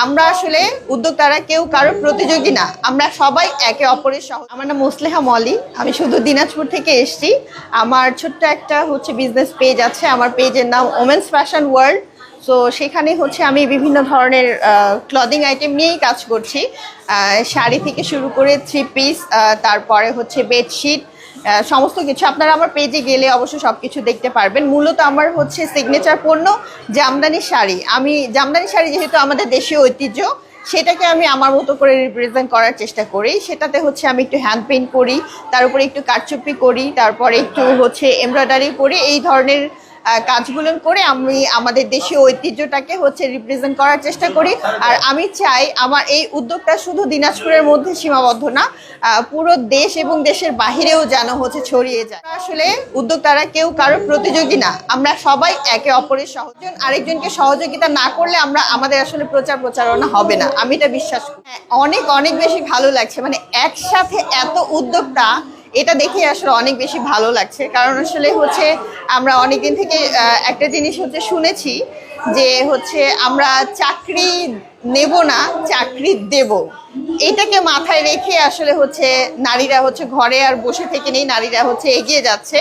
আমরা আসলে উদ্যোক্তারা কেউ কারোর প্রতিযোগী না, আমরা সবাই একে অপরের সহ। আমার নাম মুসলেহা মলি, আমি শুধু দিনাজপুর থেকে এসেছি। আমার ছোট্ট একটা বিজনেস পেজ আছে, আমার পেজের নাম ওমেন্স ফ্যাশন ওয়ার্ল্ড। সো সেখানে আমি বিভিন্ন ধরনের ক্লদিং আইটেম নিয়েই কাজ করছি, শাড়ি থেকে শুরু করে থ্রি পিস, তারপরে বেডশিট, সমস্ত কিছু আপনারা আমার পেজে গেলে অবশ্যই সব কিছু দেখতে পারবেন। মূলত আমার সিগনেচার পণ্য জামদানি শাড়ি। আমি জামদানি শাড়ি যেহেতু আমাদের দেশীয় ঐতিহ্য, সেটাকে আমি আমার মতো করে রিপ্রেজেন্ট করার চেষ্টা করি। সেটাতে আমি একটু হ্যান্ড পেইন্ট করি, তার উপরে একটু কারচুপি করি, তারপরে একটু এমব্রয়ডারি করি। এই ধরনের কাজগুলো করে আমি আমাদের দেশীয় ঐতিহ্যটাকে রিপ্রেজেন্ট করার চেষ্টা করি। আর আমি চাই আমার এই উদ্যোগটা শুধু দিনাজপুরের মধ্যে সীমাবদ্ধ না, পুরো দেশ এবং দেশের বাহিরেও যেন ছড়িয়ে যায়। আসলে উদ্যোক্তারা কেউ কারোর প্রতিযোগী না, আমরা সবাই একে অপরের সহযোগী। আরেকজনকে সহযোগিতা না করলে আমাদের আসলে প্রচারণা হবে না, আমি এটা বিশ্বাস করি। অনেক অনেক বেশি ভালো লাগছে, মানে একসাথে এত উদ্যোক্তা, এটা দেখে আসলে অনেক বেশি ভালো লাগছে। কারণ আসলে আমরা অনেকদিন থেকে একটা জিনিস শুনেছি যে আমরা চাকরি নেব না, চাকরি দেব। এটাকে মাথায় রেখে আসলে নারীরা ঘরে আর বসে থেকে নেই, নারীরা এগিয়ে যাচ্ছে।